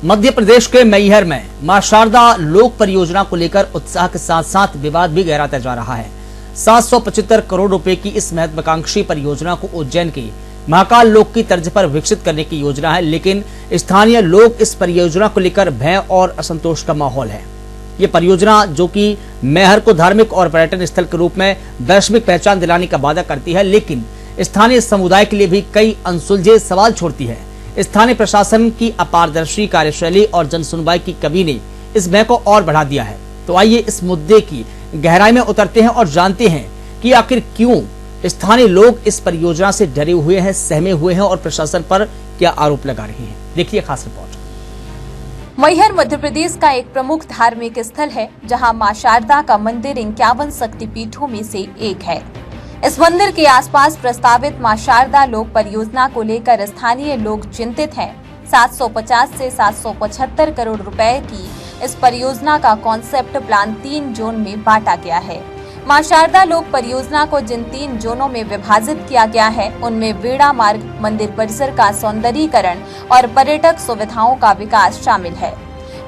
मध्य प्रदेश के मैहर में मां शारदा लोक परियोजना को लेकर उत्साह के साथ साथ विवाद भी गहराता जा रहा है। 775 करोड़ रुपए की इस महत्वाकांक्षी परियोजना को उज्जैन के महाकाल लोक की तर्ज पर विकसित करने की योजना है, लेकिन स्थानीय लोग इस परियोजना को लेकर भय और असंतोष का माहौल है। ये परियोजना जो कि मैहर को धार्मिक और पर्यटन स्थल के रूप में वैश्विक पहचान दिलाने का वादा करती है, लेकिन स्थानीय समुदाय के लिए भी कई अनसुलझे सवाल छोड़ती है। स्थानीय प्रशासन की अपारदर्शी कार्यशैली और जन सुनवाई की कमी ने इस भय को और बढ़ा दिया है। तो आइए इस मुद्दे की गहराई में उतरते हैं और जानते हैं कि आखिर क्यों स्थानीय लोग इस परियोजना से डरे हुए हैं, सहमे हुए हैं और प्रशासन पर क्या आरोप लगा रहे हैं। देखिए खास रिपोर्ट। मैहर मध्य प्रदेश का एक प्रमुख धार्मिक स्थल है, जहां मां शारदा का मंदिर 51 शक्तिपीठों में से एक है। इस मंदिर के आसपास प्रस्तावित मां शारदा लोक परियोजना को लेकर स्थानीय लोग चिंतित हैं। 750 से 775 करोड़ रुपए की इस परियोजना का कॉन्सेप्ट प्लान 3 जोन में बांटा गया है। मां शारदा लोक परियोजना को जिन 3 जोनों में विभाजित किया गया है, उनमें वीणा मार्ग, मंदिर परिसर का सौंदर्यीकरण और पर्यटक सुविधाओं का विकास शामिल है।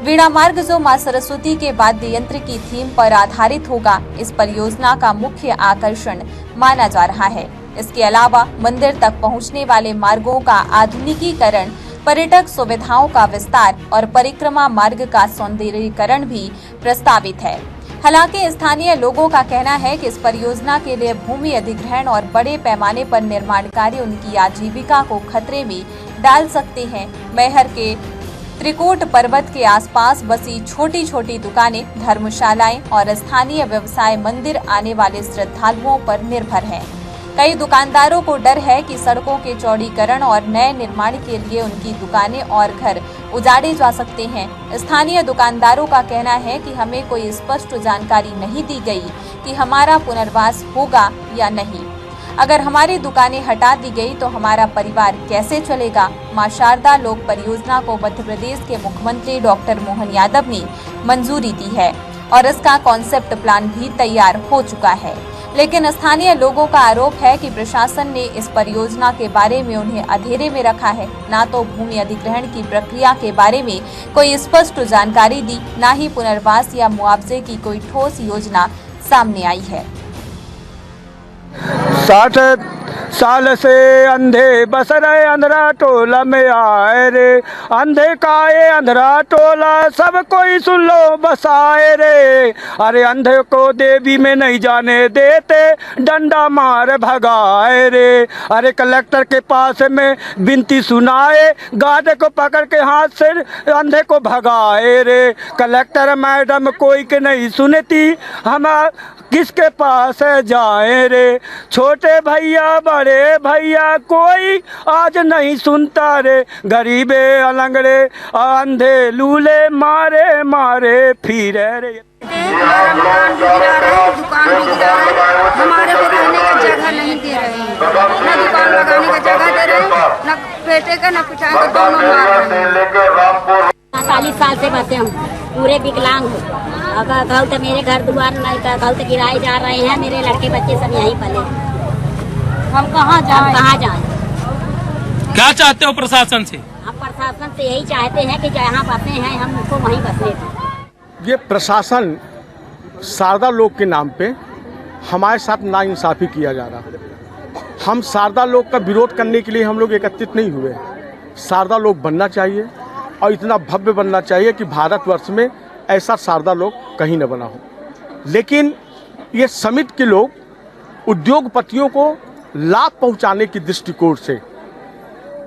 वीणा मार्ग जो मां सरस्वती के वाद्य यंत्र की थीम पर आधारित होगा, इस परियोजना का मुख्य आकर्षण माना जा रहा है। इसके अलावा मंदिर तक पहुंचने वाले मार्गों का आधुनिकीकरण, पर्यटक सुविधाओं का विस्तार और परिक्रमा मार्ग का सौंदर्यीकरण भी प्रस्तावित है। हालांकि स्थानीय लोगों का कहना है कि इस परियोजना के लिए भूमि अधिग्रहण और बड़े पैमाने पर निर्माण कार्य उनकी आजीविका को खतरे में डाल सकते हैं। मैहर के त्रिकोट पर्वत के आसपास बसी छोटी छोटी दुकानें, धर्मशालाएं और स्थानीय व्यवसाय मंदिर आने वाले श्रद्धालुओं पर निर्भर हैं। कई दुकानदारों को डर है कि सड़कों के चौड़ीकरण और नए निर्माण के लिए उनकी दुकानें और घर उजाड़े जा सकते हैं। स्थानीय दुकानदारों का कहना है कि हमें कोई स्पष्ट जानकारी नहीं दी गई कि हमारा पुनर्वास होगा या नहीं। अगर हमारी दुकानें हटा दी गई तो हमारा परिवार कैसे चलेगा। मां शारदा लोक परियोजना को मध्य प्रदेश के मुख्यमंत्री डॉक्टर मोहन यादव ने मंजूरी दी है और इसका कॉन्सेप्ट प्लान भी तैयार हो चुका है, लेकिन स्थानीय लोगों का आरोप है कि प्रशासन ने इस परियोजना के बारे में उन्हें अंधेरे में रखा है। न तो भूमि अधिग्रहण की प्रक्रिया के बारे में कोई स्पष्ट जानकारी दी, न ही पुनर्वास या मुआवजे की कोई ठोस योजना सामने आई है। 60 साल से अंधे बस रहे अंधरा टोला में आए रे, अंधे का ये अंधरा टोला सब कोई सुन लो बस आए रे। अरे अंधे को देवी में नहीं जाने देते, डंडा मार भगाए रे। अरे कलेक्टर के पास में विनती सुनाए, गाधे को पकड़ के हाथ से अंधे को भगाए रे। कलेक्टर मैडम कोई के नहीं सुनती, हम किसके पास जाए रे। छोटे भैया बड़े भैया कोई आज नहीं सुनता रे। गरीबे अलंगड़े अंधे लूले मारे मारे फिरे रे। दुकान भी गिरा है, हमारे को रहने का जगह नहीं दे रहे हैं, न दुकान लगाने का जगह दे रहे हैं, न बेटे का न पिता का, दोनों मार रहे हैं। 40 साल से बसे हूँ, पूरे विकलांग हूँ। कल तो मेरे घर द्वार नहीं, कल तो किराए जा रहे हैं, मेरे लड़के बच्चे सब यहीं पले। हम कहाँ जाएं? क्या चाहते हो प्रशासन से? हम प्रशासन से यही चाहते हैं कि जहाँ बसे हैं हम उनको वहीं बसने दें। ये प्रशासन शारदा लोक के नाम पे हमारे साथ नाइंसाफी किया जा रहा है। हम शारदा लोक का विरोध करने के लिए हम लोग एकत्रित नहीं हुए। शारदा लोक बनना चाहिए और इतना भव्य बनना चाहिए कि भारतवर्ष में ऐसा शारदा लोक कहीं न बना हो। लेकिन ये समिति के लोग उद्योगपतियों को लाभ पहुंचाने की दृष्टिकोण से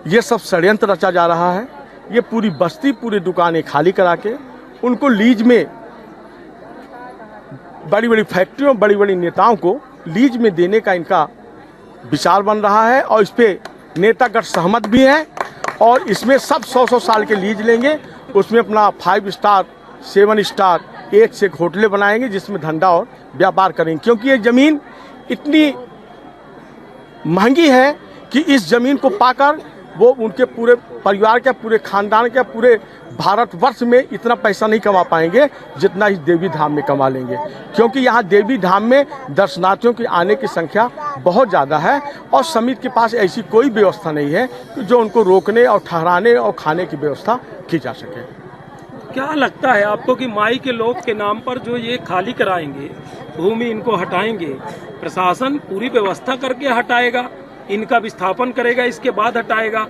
ये सब षड्यंत्र रचा जा रहा है। ये पूरी बस्ती, पूरी दुकानें खाली करा के उनको लीज में, बड़ी बड़ी फैक्ट्रियों, बड़ी बड़ी नेताओं को लीज में देने का इनका विचार बन रहा है और इस पे नेतागण सहमत भी हैं। और इसमें सब 100-100 साल के लीज लेंगे, उसमें अपना 5 स्टार 7 स्टार एक से एक होटलें बनाएंगे जिसमें धंधा और व्यापार करेंगे। क्योंकि ये ज़मीन इतनी महंगी है कि इस ज़मीन को पाकर वो उनके पूरे परिवार के, पूरे खानदान के, पूरे भारतवर्ष में इतना पैसा नहीं कमा पाएंगे जितना इस देवी धाम में कमा लेंगे, क्योंकि यहाँ देवी धाम में दर्शनार्थियों की आने की संख्या बहुत ज़्यादा है और समिति के पास ऐसी कोई व्यवस्था नहीं है जो उनको रोकने और ठहराने और खाने की व्यवस्था की जा सके। क्या लगता है आपको कि माई के लोक के नाम पर जो ये खाली कराएंगे, भूमि इनको हटाएंगे, प्रशासन पूरी व्यवस्था करके हटाएगा, इनका विस्थापन करेगा, इसके बाद हटाएगा?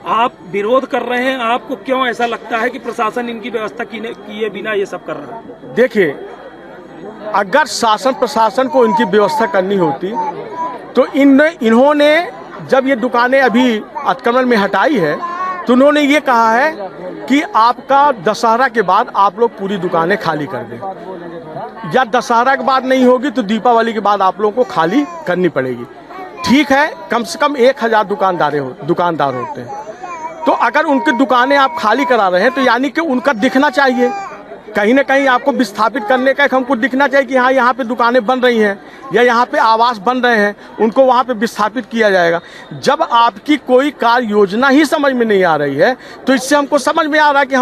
आप विरोध कर रहे हैं, आपको क्यों ऐसा लगता है कि प्रशासन इनकी व्यवस्था किए बिना ये सब कर रहा है? देखिए, अगर शासन प्रशासन को इनकी व्यवस्था करनी होती तो इन्होंने जब ये दुकानें अभी अतिक्रमण में हटाई है तो उन्होंने ये कहा है कि आपका दशहरा के बाद आप लोग पूरी दुकानें खाली कर दें, या दशहरा के बाद नहीं होगी तो दीपावली के बाद आप लोगों को खाली करनी पड़ेगी। ठीक है, कम से कम 1000 दुकानदार होते हैं, तो अगर उनकी दुकानें आप खाली करा रहे हैं तो यानी कि उनका दिखना चाहिए, कहीं ना कहीं आपको विस्थापित करने का हमको दिखना चाहिए कि हाँ यहाँ पे दुकानें बन रही हैं या यहाँ पे आवास बन रहे हैं, उनको वहाँ पे विस्थापित किया जाएगा। जब आपकी कोई कार्य योजना ही समझ में नहीं आ रही है तो इससे हमको समझ में आ रहा है कि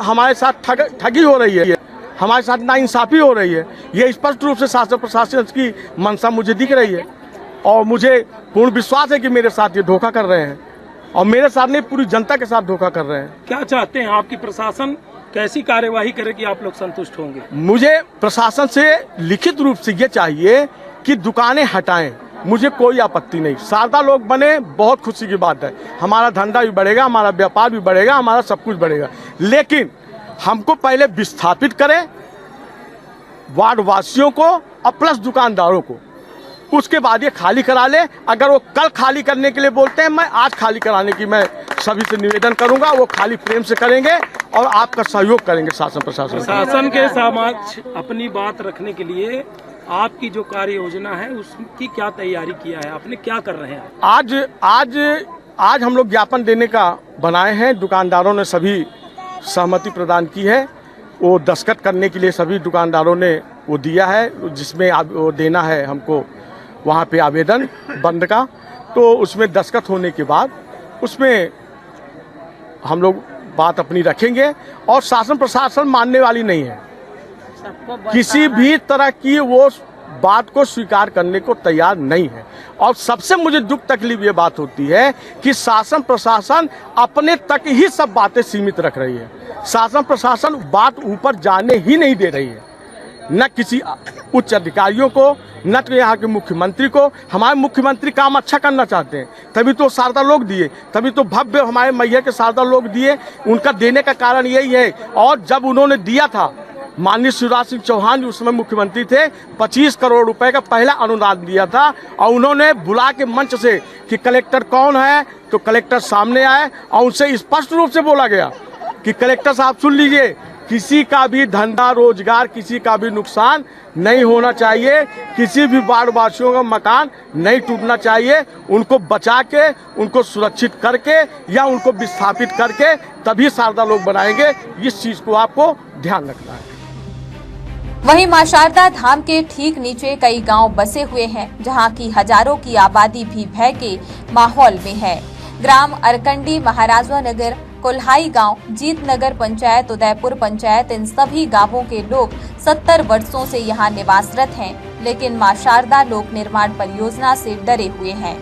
हमारे साथ ठगी हो रही है, हमारे साथ नाइंसाफी हो रही है। ये स्पष्ट रूप से शासन प्रशासन की मंशा मुझे दिख रही है और मुझे पूर्ण विश्वास है कि मेरे साथ ये धोखा कर रहे हैं और मेरे साथ नहीं, पूरी जनता के साथ धोखा कर रहे हैं। क्या चाहते हैं आपकी प्रशासन कैसी कार्यवाही करे कि आप लोग संतुष्ट होंगे? मुझे प्रशासन से लिखित रूप से ये चाहिए कि दुकानें हटाएं, मुझे कोई आपत्ति नहीं, शारदा लोग बने बहुत खुशी की बात है, हमारा धंधा भी बढ़ेगा, हमारा व्यापार भी बढ़ेगा, हमारा सब कुछ बढ़ेगा, लेकिन हमको पहले विस्थापित करें वार्ड वासियों को और प्लस दुकानदारों को, उसके बाद ये खाली करा ले। अगर वो कल खाली करने के लिए बोलते हैं, मैं आज खाली कराने की मैं सभी से निवेदन करूंगा, वो खाली प्रेम से करेंगे और आपका सहयोग करेंगे शासन प्रशासन के समक्ष अपनी बात रखने के लिए आपकी जो कार्य योजना है उसकी क्या तैयारी किया है आपने, क्या कर रहे हैं? आज हम लोग ज्ञापन देने का बनाए हैं, दुकानदारों ने सभी सहमति प्रदान की है, वो दस्तखत करने के लिए सभी दुकानदारों ने वो दिया है, जिसमें वो देना है हमको वहाँ पे आवेदन बंद का, तो उसमें दस्तखत होने के बाद उसमें हम लोग बात अपनी रखेंगे और शासन प्रशासन मानने वाली नहीं है, किसी भी तरह की वो बात को स्वीकार करने को तैयार नहीं है। और सबसे मुझे दुख तकलीफ ये बात होती है कि शासन प्रशासन अपने तक ही सब बातें सीमित रख रही है, शासन प्रशासन बात ऊपर जाने ही नहीं दे रही है, न किसी उच्च अधिकारियों को, न तो यहाँ के मुख्यमंत्री को। हमारे मुख्यमंत्री काम अच्छा करना चाहते हैं, तभी तो शारदा लोग दिए, तभी तो भव्य हमारे मैया के शारदा लोग दिए, उनका देने का कारण यही है। और जब उन्होंने दिया था, माननीय शिवराज सिंह चौहान उस समय मुख्यमंत्री थे, 25 करोड़ रुपए का पहला अनुदान दिया था और उन्होंने बुला के मंच से कि कलेक्टर कौन है, तो कलेक्टर सामने आए और उनसे स्पष्ट रूप से बोला गया कि कलेक्टर साहब सुन लीजिए, किसी का भी धंधा रोजगार, किसी का भी नुकसान नहीं होना चाहिए, किसी भी वार्ड वासियों का मकान नहीं टूटना चाहिए, उनको बचा के, उनको सुरक्षित करके या उनको विस्थापित करके तभी शारदा लोग बनाएंगे। इस चीज को आपको ध्यान रखना है। वहीं मां शारदा धाम के ठीक नीचे कई गांव बसे हुए हैं, जहां की हजारों की आबादी भी भय के माहौल में है। ग्राम अरकंडी, महाराजा नगर, कोल्हाई गांव, जीत नगर पंचायत, उदयपुर पंचायत, इन सभी गांवों के लोग 70 वर्षों से यहां निवासरत हैं, लेकिन मां शारदा लोक निर्माण परियोजना से डरे हुए हैं,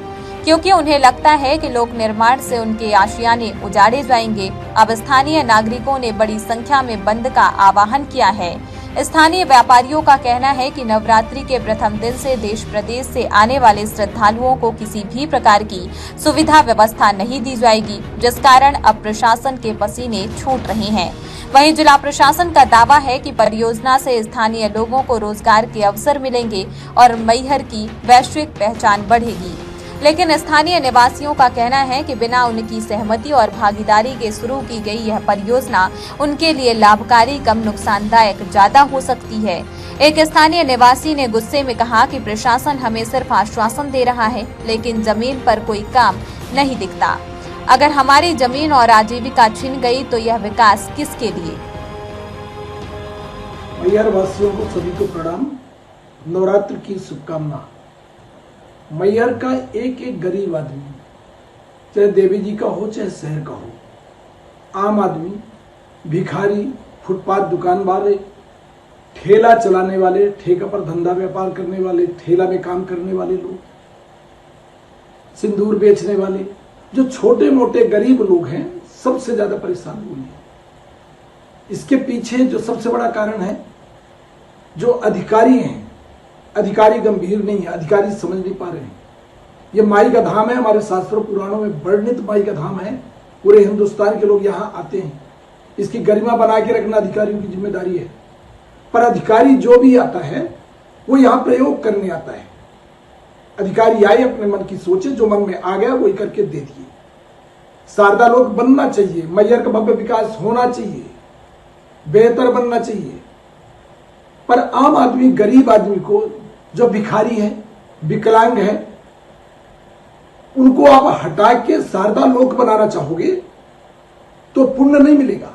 क्योंकि उन्हें लगता है कि लोक निर्माण से उनके आशियाने उजाड़े जाएंगे। अब स्थानीय नागरिकों ने बड़ी संख्या में बंद का आह्वान किया है। स्थानीय व्यापारियों का कहना है कि नवरात्रि के प्रथम दिन से देश प्रदेश से आने वाले श्रद्धालुओं को किसी भी प्रकार की सुविधा व्यवस्था नहीं दी जाएगी, जिस कारण अब प्रशासन के पसीने छूट रहे हैं। वहीं जिला प्रशासन का दावा है कि परियोजना से स्थानीय लोगों को रोजगार के अवसर मिलेंगे और मैहर की वैश्विक पहचान बढ़ेगी, लेकिन स्थानीय निवासियों का कहना है कि बिना उनकी सहमति और भागीदारी के शुरू की गई यह परियोजना उनके लिए लाभकारी कम नुकसानदायक ज्यादा हो सकती है। एक स्थानीय निवासी ने गुस्से में कहा कि प्रशासन हमें सिर्फ आश्वासन दे रहा है, लेकिन जमीन पर कोई काम नहीं दिखता। अगर हमारी जमीन और आजीविका छिन गई तो यह विकास किसके लिए? मैहर वासियों को सभी को प्रणाम, नवरात्र की शुभकामना। मैहर का एक एक गरीब आदमी चाहे देवी जी का हो चाहे शहर का हो, आम आदमी, भिखारी, फुटपाथ दुकान वाले, ठेला चलाने वाले, ठेका पर धंधा व्यापार करने वाले, ठेला में काम करने वाले लोग, सिंदूर बेचने वाले, जो छोटे मोटे गरीब लोग हैं, सबसे ज्यादा परेशान हुए हैं। इसके पीछे जो सबसे बड़ा कारण है, जो अधिकारी हैं, अधिकारी गंभीर नहीं है, अधिकारी समझ नहीं पा रहे हैं। ये माई का धाम है, हमारे शास्त्रों पुराणों में वर्णित माई का धाम है। पूरे हिंदुस्तान के लोग यहाँ आते हैं। इसकी गरिमा बना के रखना अधिकारियों की जिम्मेदारी है। पर अधिकारी जो भी आता है वो यहाँ प्रयोग करने आता है। अधिकारी आए, अपने मन की सोचे, जो मन में आ गया वही करके दे दिए। शारदा लोक बनना चाहिए, मैहर का भव्य विकास होना चाहिए, बेहतर बनना चाहिए। पर आम आदमी, गरीब आदमी को, जो भिखारी है, विकलांग है, उनको आप हटा के शारदा लोक बनाना चाहोगे तो पुण्य नहीं मिलेगा,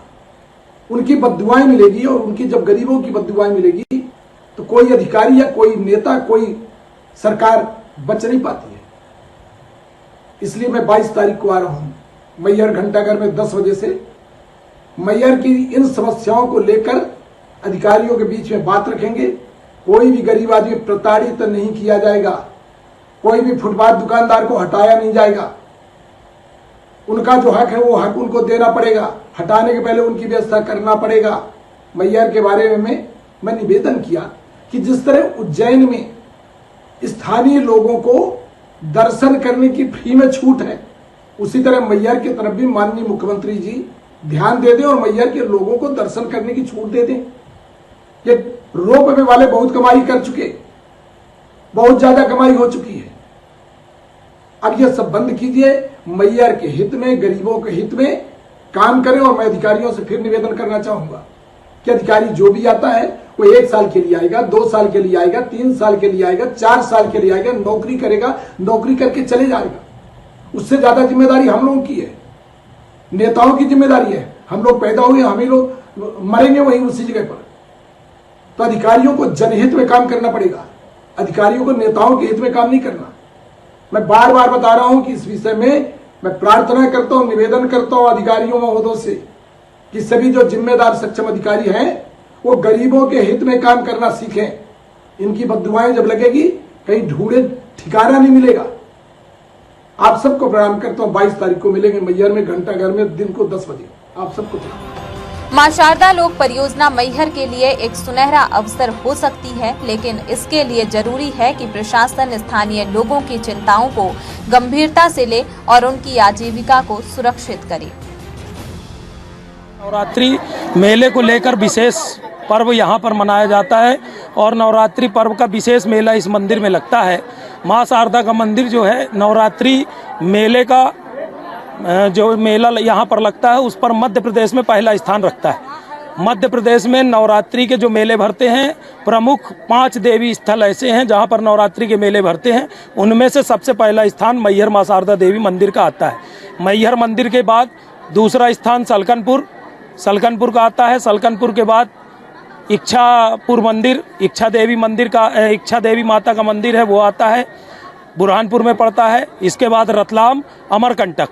उनकी बद्दुआएं मिलेगी। और उनकी जब गरीबों की बद्दुआएं मिलेगी तो कोई अधिकारी या कोई नेता, कोई सरकार बच नहीं पाती है। इसलिए मैं 22 तारीख को आ रहा हूं मैहर घंटाघर में 10 बजे से। मैहर की इन समस्याओं को लेकर अधिकारियों के बीच में बात रखेंगे। कोई भी गरीब आदमी प्रताड़ित नहीं किया जाएगा, कोई भी फुटपाथ दुकानदार को हटाया नहीं जाएगा। उनका जो हक है वो हक उनको देना पड़ेगा, हटाने के पहले उनकी व्यवस्था करना पड़ेगा। मैहर के बारे में मैं निवेदन किया कि जिस तरह उज्जैन में स्थानीय लोगों को दर्शन करने की फ्री में छूट है, उसी तरह मैहर की तरफ भी माननीय मुख्यमंत्री जी ध्यान दे दें और मैहर के लोगों को दर्शन करने की छूट दे दें। ये रोपवे वाले बहुत कमाई कर चुके, बहुत ज्यादा कमाई हो चुकी है। अब ये सब बंद कीजिए, मैहर के हित में, गरीबों के हित में काम करें। और मैं अधिकारियों से फिर निवेदन करना चाहूंगा कि अधिकारी जो भी आता है वो 1 साल के लिए आएगा, 2 साल के लिए आएगा, 3 साल के लिए आएगा, 4 साल के लिए आएगा, नौकरी करेगा, नौकरी करके चले जाएगा। उससे ज्यादा जिम्मेदारी हम लोगों की है, नेताओं की जिम्मेदारी है। हम लोग पैदा हुए, हम ही लोग मरेंगे वहीं उसी जगह पर। तो अधिकारियों को जनहित में काम करना पड़ेगा, अधिकारियों को नेताओं के हित में काम नहीं करना। मैं बार बार बता रहा हूं कि इस विषय में मैं प्रार्थना करता हूं, निवेदन करता हूं अधिकारियों महोदयों से कि सभी जो जिम्मेदार सक्षम अधिकारी हैं वो गरीबों के हित में काम करना सीखें। इनकी बद्दुआएं जब लगेगी कहीं ढूंढे ठिकाना नहीं मिलेगा। आप सबको प्रणाम करता हूं। 22 तारीख को मिलेंगे मैहर में घंटाघर में, दिन को 10 बजे। आप सबको मां शारदा लोक परियोजना मैहर के लिए एक सुनहरा अवसर हो सकती है, लेकिन इसके लिए जरूरी है कि प्रशासन स्थानीय लोगों की चिंताओं को गंभीरता से ले और उनकी आजीविका को सुरक्षित करे। नवरात्रि मेले को लेकर विशेष पर्व यहाँ पर मनाया जाता है और नवरात्रि पर्व का विशेष मेला इस मंदिर में लगता है। मां शारदा का मंदिर जो है नवरात्रि मेले का जो मेला यहाँ पर लगता है उस पर मध्य प्रदेश में पहला स्थान रखता है। मध्य प्रदेश में नवरात्रि के जो मेले भरते हैं, प्रमुख 5 देवी स्थल ऐसे हैं जहाँ पर नवरात्रि के मेले भरते हैं। उनमें से सबसे पहला स्थान मैहर मां शारदा देवी मंदिर का आता है। मैहर मंदिर के बाद दूसरा स्थान सलकनपुर का आता है। सलकनपुर के बाद इच्छापुर मंदिर, इच्छा देवी माता का मंदिर है वो आता है, बुरहानपुर में पड़ता है। इसके बाद रतलाम, अमरकंटक,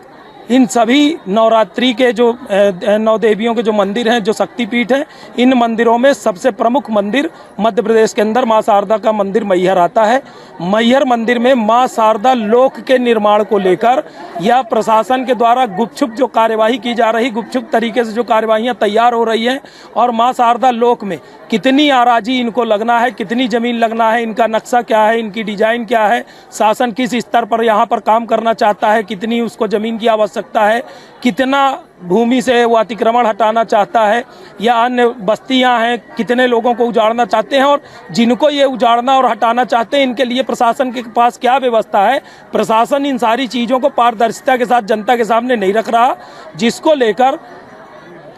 इन सभी नवरात्रि के जो 9 देवियों के जो मंदिर हैं, जो शक्तिपीठ हैं, इन मंदिरों में सबसे प्रमुख मंदिर मध्य प्रदेश के अंदर मां शारदा का मंदिर मैहर आता है। मैहर मंदिर में मां शारदा लोक के निर्माण को लेकर या प्रशासन के द्वारा गुपचुप जो कार्यवाही की जा रही, गुपचुप तरीके से जो कार्यवाहियां तैयार हो रही हैं और मां शारदा लोक में कितनी आराजी इनको लगना है, कितनी जमीन लगना है, इनका नक्शा क्या है, इनकी डिजाइन क्या है, शासन किस स्तर पर यहाँ पर काम करना चाहता है, कितनी उसको जमीन की आवश्यकता है, कितना भूमि से वो अतिक्रमण हटाना चाहता है या अन्य बस्तियां हैं, कितने लोगों को उजाड़ना चाहते हैं और जिनको ये उजाड़ना और हटाना चाहते हैं इनके लिए प्रशासन के पास क्या व्यवस्था है। प्रशासन इन सारी चीज़ों को पारदर्शिता के साथ जनता के सामने नहीं रख रहा, जिसको लेकर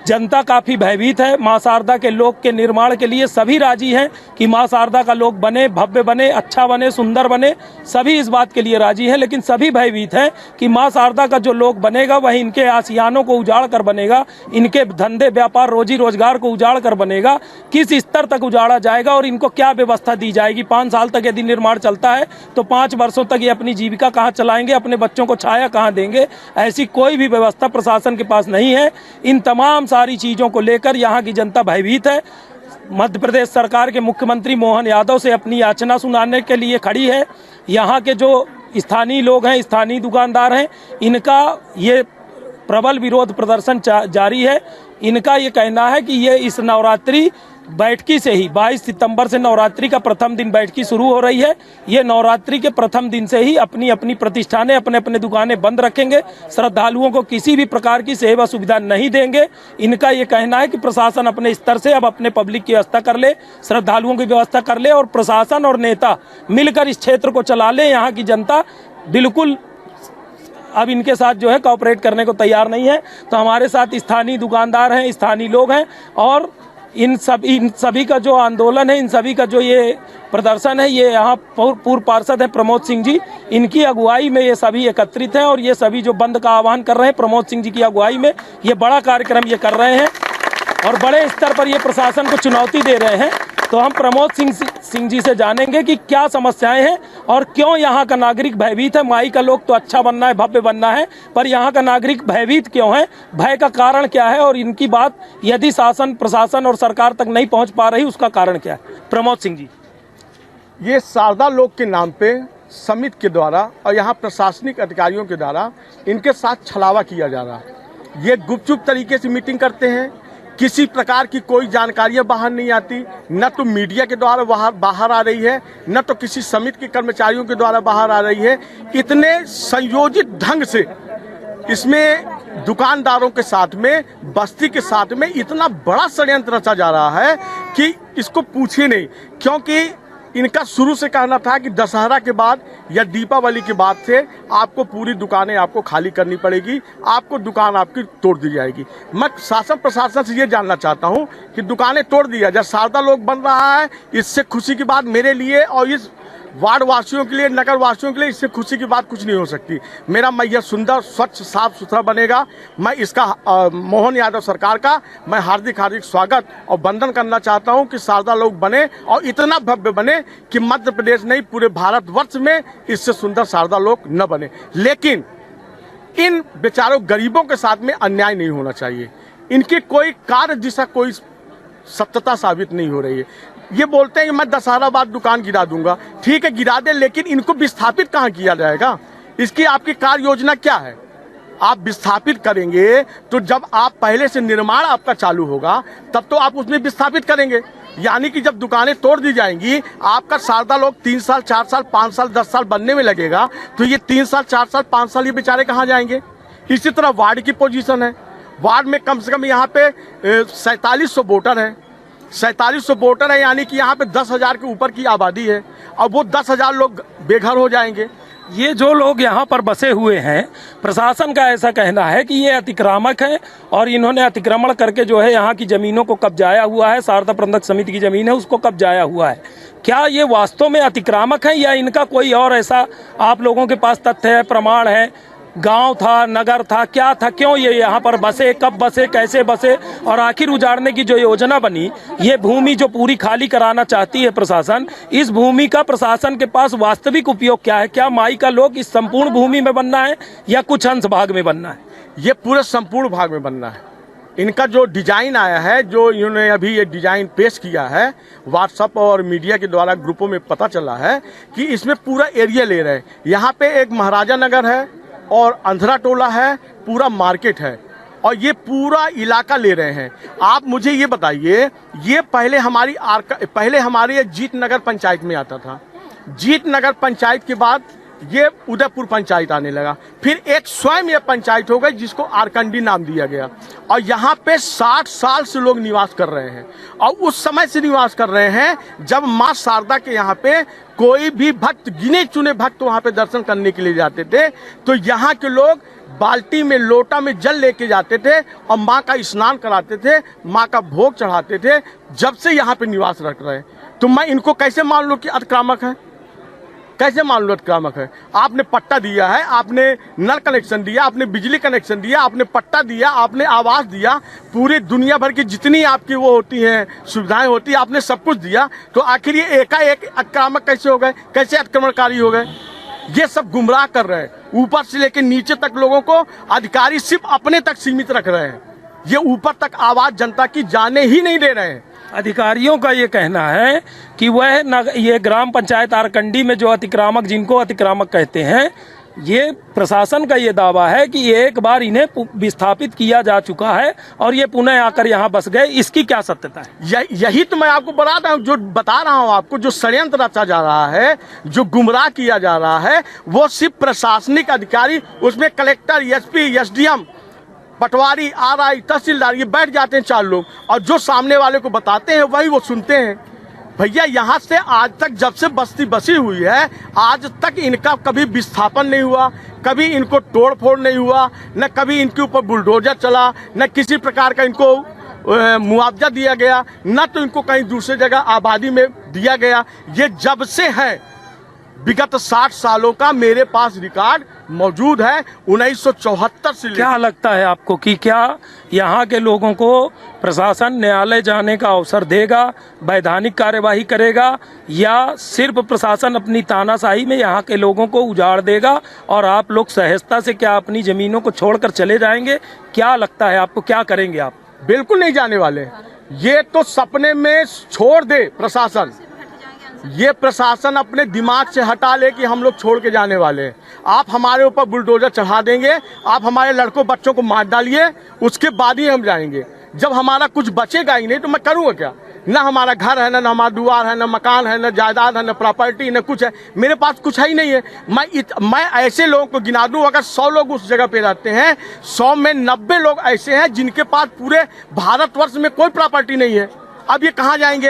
जनता काफ़ी भयभीत है। माँ शारदा के लोक के निर्माण के लिए सभी राजी हैं कि माँ शारदा का लोक बने, भव्य बने, अच्छा बने, सुंदर बने, सभी इस बात के लिए राजी हैं। लेकिन सभी भयभीत हैं कि माँ शारदा का जो लोक बनेगा वह इनके आशियानों को उजाड़ कर बनेगा, इनके धंधे व्यापार रोजी रोजगार को उजाड़ कर बनेगा। किस स्तर तक उजाड़ा जाएगा और इनको क्या व्यवस्था दी जाएगी? 5 साल तक यदि निर्माण चलता है तो 5 वर्षों तक ये अपनी जीविका कहाँ चलाएंगे, अपने बच्चों को छाया कहाँ देंगे? ऐसी कोई भी व्यवस्था प्रशासन के पास नहीं है। इन तमाम सारी चीज़ों को लेकर यहाँ की जनता भयभीत है। मध्य प्रदेश सरकार के मुख्यमंत्री मोहन यादव से अपनी याचना सुनाने के लिए खड़ी है। यहाँ के जो स्थानीय लोग हैं, स्थानीय दुकानदार हैं, इनका ये प्रबल विरोध प्रदर्शन जारी है। इनका ये कहना है कि ये इस नवरात्रि बैठकी से ही 22 सितंबर से नवरात्रि का प्रथम दिन बैठकी शुरू हो रही है। ये नवरात्रि के प्रथम दिन से ही अपनी अपनी प्रतिष्ठानें, अपने अपने दुकानें बंद रखेंगे, श्रद्धालुओं को किसी भी प्रकार की सेवा सुविधा नहीं देंगे। इनका ये कहना है कि प्रशासन अपने स्तर से अब अपने पब्लिक की व्यवस्था कर ले, श्रद्धालुओं की व्यवस्था कर ले और प्रशासन और नेता मिलकर इस क्षेत्र को चला ले। यहाँ की जनता बिल्कुल अब इनके साथ जो है कोऑपरेट करने को तैयार नहीं है। तो हमारे साथ स्थानीय दुकानदार हैं, स्थानीय लोग हैं और इन सभी का जो आंदोलन है, इन सभी का जो ये प्रदर्शन है, ये यहाँ पूर्व पार्षद हैं प्रमोद सिंह जी, इनकी अगुवाई में ये सभी एकत्रित हैं और ये सभी जो बंद का आह्वान कर रहे हैं प्रमोद सिंह जी की अगुवाई में ये बड़ा कार्यक्रम ये कर रहे हैं और बड़े स्तर पर ये प्रशासन को चुनौती दे रहे हैं। तो हम प्रमोद सिंह जी से जानेंगे कि क्या समस्याएं हैं और क्यों यहाँ का नागरिक भयभीत है। माई का लोक तो अच्छा बनना है, भव्य बनना है, पर यहाँ का नागरिक भयभीत क्यों है? भय का कारण क्या है? और इनकी बात यदि शासन, प्रशासन और सरकार तक नहीं पहुँच पा रही, उसका कारण क्या है? प्रमोद सिंह जी, ये शारदा लोक के नाम पे समिति के द्वारा और यहाँ प्रशासनिक अधिकारियों के द्वारा इनके साथ छलावा किया जा रहा है। ये गुपचुप तरीके से मीटिंग करते हैं, किसी प्रकार की कोई जानकारियां बाहर नहीं आती, न तो मीडिया के द्वारा बाहर आ रही है, न तो किसी समिति के कर्मचारियों के द्वारा बाहर आ रही है। इतने संयोजित ढंग से इसमें दुकानदारों के साथ में, बस्ती के साथ में इतना बड़ा षड्यंत्र रचा जा रहा है कि इसको पूछे नहीं। क्योंकि इनका शुरू से कहना था कि दशहरा के बाद या दीपावली के बाद से आपको पूरी दुकानें आपको खाली करनी पड़ेगी, आपको दुकान आपकी तोड़ दी जाएगी। मैं शासन प्रशासन से ये जानना चाहता हूँ कि दुकानें तोड़ दिया जाए, शारदा लोक बन रहा है, इससे खुशी की बात मेरे लिए और इस वार्ड वासियों के लिए, नगर वासियों के लिए इससे खुशी की बात कुछ नहीं हो सकती। मेरा मैया सुंदर, स्वच्छ, साफ सुथरा बनेगा। मैं इसका मोहन यादव सरकार का मैं हार्दिक स्वागत और वंदन करना चाहता हूं कि शारदा लोक बने और इतना भव्य बने कि मध्य प्रदेश नहीं पूरे भारतवर्ष में इससे सुंदर शारदा लोक न बने। लेकिन इन बेचारों गरीबों के साथ में अन्याय नहीं होना चाहिए। इनकी कोई कार्य दिशा, कोई सत्यता साबित नहीं हो रही है। ये बोलते हैं कि मैं दशहरा बाद दुकान गिरा दूंगा। ठीक है, गिरा दे, लेकिन इनको विस्थापित कहाँ किया जाएगा? इसकी आपकी कार्य योजना क्या है? आप विस्थापित करेंगे तो जब आप पहले से निर्माण आपका चालू होगा तब तो आप उसमें विस्थापित करेंगे। यानी कि जब दुकानें तोड़ दी जाएंगी, आपका शारदा लोक 3 साल, 4 साल, 5 साल, 10 साल बनने में लगेगा, तो ये 3 साल, 4 साल, 5 साल ये बेचारे कहाँ जाएंगे? इसी तरह वार्ड की पोजीशन है। वार्ड में कम से कम यहाँ पे 4700 वोटर हैं। 4700 वोटर है, यानी कि यहाँ पे 10,000 के ऊपर की आबादी है। अब वो 10,000 लोग बेघर हो जाएंगे। ये जो लोग यहाँ पर बसे हुए हैं, प्रशासन का ऐसा कहना है कि ये अतिक्रामक हैं और इन्होंने अतिक्रमण करके जो है यहाँ की जमीनों को कब्जाया हुआ है। शारदा प्रबंधक समिति की जमीन है, उसको कब्जाया हुआ है। क्या ये वास्तव में अतिक्रामक है या इनका कोई और ऐसा आप लोगों के पास तथ्य है, प्रमाण है? गांव था, नगर था, क्या था? क्यों ये यहाँ पर बसे, कब बसे, कैसे बसे और आखिर उजाड़ने की जो योजना बनी, ये भूमि जो पूरी खाली कराना चाहती है प्रशासन, इस भूमि का प्रशासन के पास वास्तविक उपयोग क्या है? क्या माई का लोक इस संपूर्ण भूमि में बनना है या कुछ अंश भाग में बनना है? ये पूरे संपूर्ण भाग में बनना है। इनका जो डिजाइन आया है, जो इन्होंने अभी ये डिजाइन पेश किया है, व्हाट्सएप और मीडिया के द्वारा ग्रुपों में पता चला है कि इसमें पूरा एरिया ले रहे हैं। यहाँ पे एक महाराजा नगर है और अंधरा टोला है, पूरा मार्केट है और ये पूरा इलाका ले रहे हैं। आप मुझे ये बताइए, ये पहले हमारे जीत नगर पंचायत में आता था। जीत नगर पंचायत के बाद ये उदयपुर पंचायत आने लगा, फिर एक स्वयं ये पंचायत हो गई जिसको आरकंडी नाम दिया गया, और यहाँ पे 60 साल से लोग निवास कर रहे हैं। और उस समय से निवास कर रहे हैं जब माँ शारदा के यहाँ पे कोई भी भक्त, गिने चुने भक्त वहाँ पे दर्शन करने के लिए जाते थे, तो यहाँ के लोग बाल्टी में, लोटा में जल लेके जाते थे और माँ का स्नान कराते थे, माँ का भोग चढ़ाते थे। जब से यहाँ पे निवास रख रहे हैं, तो मैं इनको कैसे मान लूँ कि अतिक्रामक है? कैसे मान लो अतिक्रामक है? आपने पट्टा दिया है, आपने नल कनेक्शन दिया, आपने बिजली कनेक्शन दिया, आपने पट्टा दिया, आपने आवास दिया, पूरी दुनिया भर की जितनी आपकी वो होती हैं सुविधाएं होती है, आपने सब कुछ दिया, तो आखिर ये एकाएक अतिक्रामक कैसे हो गए? कैसे अतिक्रमणकारी हो गए? ये सब गुमराह कर रहे हैं। ऊपर से लेकर नीचे तक लोगों को अधिकारी सिर्फ अपने तक सीमित रख रहे हैं। ये ऊपर तक आवाज जनता की जाने ही नहीं दे रहे हैं। अधिकारियों का ये कहना है कि वह ये ग्राम पंचायत आरकंडी में जो अतिक्रामक, जिनको अतिक्रामक कहते हैं, ये प्रशासन का ये दावा है कि एक बार इन्हें विस्थापित किया जा चुका है और ये पुनः आकर यहाँ बस गए। इसकी क्या सत्यता है? यही तो मैं आपको बता रहा हूँ आपको, जो षड्यंत्र रचा जा रहा है, जो गुमराह किया जा रहा है, वो सिर्फ प्रशासनिक अधिकारी, उसमें कलेक्टर, एसपी, एसडीएम, पटवारी, आरआई, तहसीलदार, ये बैठ जाते हैं 4 लोग, और जो सामने वाले को बताते हैं वही वो सुनते हैं। भैया यहाँ से आज तक जब से बस्ती बसी हुई है, आज तक इनका कभी विस्थापन नहीं हुआ, कभी इनको तोड़ फोड़ नहीं हुआ, न कभी इनके ऊपर बुलडोजर चला, न किसी प्रकार का इनको मुआवजा दिया गया, न तो इनको कहीं दूसरी जगह आबादी में दिया गया। ये जब से है, विगत 60 सालों का मेरे पास रिकॉर्ड मौजूद है, 1974 से। क्या लगता है आपको कि क्या यहाँ के लोगों को प्रशासन न्यायालय जाने का अवसर देगा, वैधानिक कार्यवाही करेगा, या सिर्फ प्रशासन अपनी तानाशाही में यहाँ के लोगों को उजाड़ देगा और आप लोग सहजता से क्या अपनी जमीनों को छोड़कर चले जाएंगे? क्या लगता है आपको, क्या करेंगे आप? बिल्कुल नहीं जाने वाले। ये तो सपने में छोड़ दे प्रशासन, ये प्रशासन अपने दिमाग से हटा ले कि हम लोग छोड़ के जाने वाले हैं। आप हमारे ऊपर बुलडोजर चढ़ा देंगे, आप हमारे लड़कों बच्चों को मार डालिए, उसके बाद ही हम जाएंगे। जब हमारा कुछ बचेगा ही नहीं तो मैं करूँगा क्या? ना हमारा घर है, ना हमारा द्वार है, ना मकान है, ना जायदाद है, ना प्रॉपर्टी, ना कुछ है। मेरे पास कुछ है ही नहीं है। मैं ऐसे लोगों को गिना दूं, अगर 100 लोग उस जगह पे रहते हैं, 100 में 90 लोग ऐसे हैं जिनके पास पूरे भारतवर्ष में कोई प्रॉपर्टी नहीं है। अब ये कहाँ जाएंगे?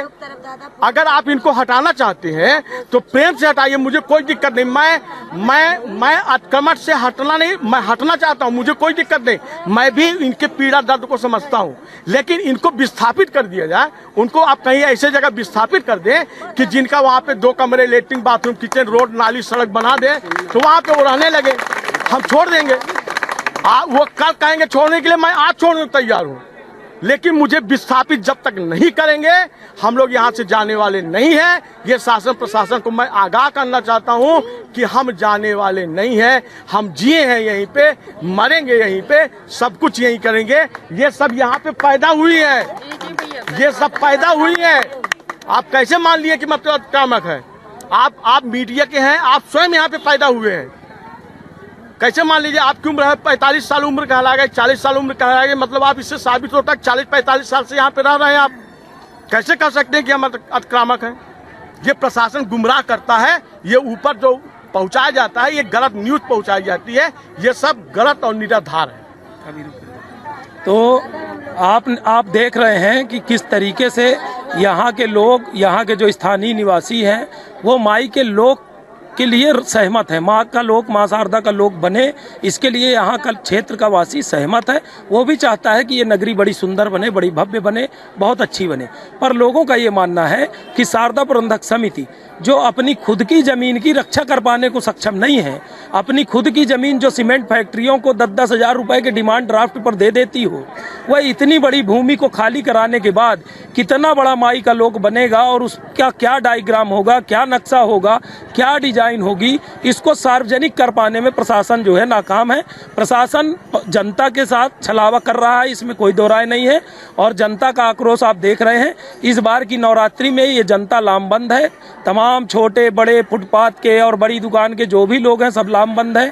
अगर आप इनको हटाना चाहते हैं तो प्रेम से हटाइए, मुझे कोई दिक्कत नहीं। मैं अतिक्रमण से हटना नहीं, मैं हटना चाहता हूँ, मुझे कोई दिक्कत नहीं। मैं भी इनके पीड़ा दर्द को समझता हूँ, लेकिन इनको विस्थापित कर दिया जाए। उनको आप कहीं ऐसे जगह विस्थापित कर दें कि जिनका वहाँ पे 2 कमरे, लेटरिन, बाथरूम, किचन, रोड, नाली, सड़क बना दे, तो वहाँ पे वो रहने लगे। हम छोड़ देंगे। वो कल कहेंगे छोड़ने के लिए, मैं आज छोड़ने को तैयार हूँ, लेकिन मुझे विस्थापित जब तक नहीं करेंगे, हम लोग यहाँ से जाने वाले नहीं हैं। ये शासन प्रशासन को मैं आगाह करना चाहता हूँ कि हम जाने वाले नहीं हैं। हम जिए हैं यहीं पे, मरेंगे यहीं पे, सब कुछ यहीं करेंगे। ये सब यहाँ पे पैदा हुई है, ये सब पैदा हुई है। आप कैसे मान लिए कि मतलब अतिक्रामक है? आप मीडिया के हैं, आप स्वयं यहाँ पे पैदा हुए हैं। कैसे मान लीजिए आपकी उम्र है 45 साल उम्र कहलाएगा, 40 साल उम्र कहलाएगा, मतलब आप इससे साबित होता है 40-45 साल से यहाँ पे रह रहे हैं। आप कैसे कह सकते हैं कि हम अतिक्रामक हैं? ये प्रशासन गुमराह करता है, ये ऊपर जो पहुंचाया जाता है, ये गलत न्यूज पहुंचाई जाती है, ये सब गलत और निराधार है। तो आप देख रहे हैं कि किस तरीके से यहाँ के लोग, यहाँ के जो स्थानीय निवासी हैं, वो माई के लोग के लिए सहमत है। माँ का लोग, माँ शारदा का लोग बने, इसके लिए यहाँ का क्षेत्र का वासी सहमत है। वो भी चाहता है कि ये नगरी बड़ी सुंदर बने, बड़ी भव्य बने, बहुत अच्छी बने। पर लोगों का ये मानना है कि शारदा प्रबंधक समिति जो अपनी खुद की जमीन की रक्षा कर पाने को सक्षम नहीं है, अपनी खुद की जमीन जो सीमेंट फैक्ट्रियों को 10-10 हजार रुपए के डिमांड ड्राफ्ट पर दे देती हो, वह इतनी बड़ी भूमि को खाली कराने के बाद कितना बड़ा माई का लोग बनेगा और उसका क्या डायग्राम होगा, क्या नक्शा होगा, क्या डिजाइन होगी, इसको सार्वजनिक कर पाने में प्रशासन जो है नाकाम है। प्रशासन जनता के साथ छलावा कर रहा है, इसमें कोई दो राय नहीं है। और जनता का आक्रोश आप देख रहे हैं। इस बार की नवरात्रि में ये जनता लामबंद है। तमाम छोटे बड़े फुटपाथ के और बड़ी दुकान के जो भी लोग हैं सब लामबंद हैं।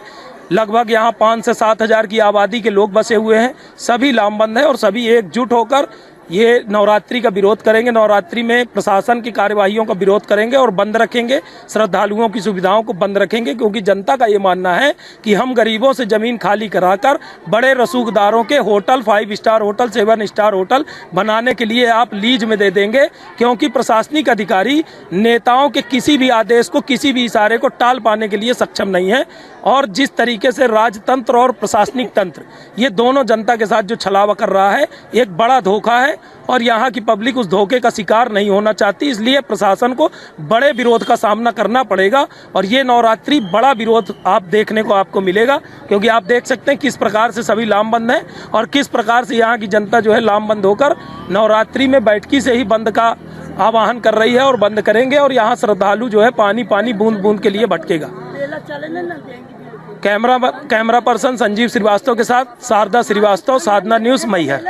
लगभग यहाँ 5 से 7 हजार की आबादी के लोग बसे हुए हैं, सभी लामबंद हैं और सभी एकजुट होकर ये नवरात्रि का विरोध करेंगे। नवरात्रि में प्रशासन की कार्यवाहियों का विरोध करेंगे और बंद रखेंगे, श्रद्धालुओं की सुविधाओं को बंद रखेंगे, क्योंकि जनता का ये मानना है कि हम गरीबों से जमीन खाली कराकर बड़े रसूखदारों के hotel, 5 star hotel, 7 star hotel बनाने के लिए आप लीज में दे देंगे, क्योंकि प्रशासनिक अधिकारी नेताओं के किसी भी आदेश को, किसी भी इशारे को टाल पाने के लिए सक्षम नहीं है। और जिस तरीके से राजतंत्र और प्रशासनिक तंत्र ये दोनों जनता के साथ जो छलावा कर रहा है, एक बड़ा धोखा है और यहाँ की पब्लिक उस धोखे का शिकार नहीं होना चाहती। इसलिए प्रशासन को बड़े विरोध का सामना करना पड़ेगा और ये नवरात्रि बड़ा विरोध आप देखने को आपको मिलेगा, क्योंकि आप देख सकते हैं किस प्रकार से सभी लामबंद हैं और किस प्रकार से यहाँ की जनता जो है लामबंद होकर नवरात्रि में बैठकी से ही बंद का आह्वान कर रही है और बंद करेंगे। और यहाँ श्रद्धालु जो है पानी पानी बूंद बूंद के लिए भटकेगा। कैमरा पर्सन संजीव श्रीवास्तव के साथ शारदा श्रीवास्तव, साधना न्यूज, मैहर।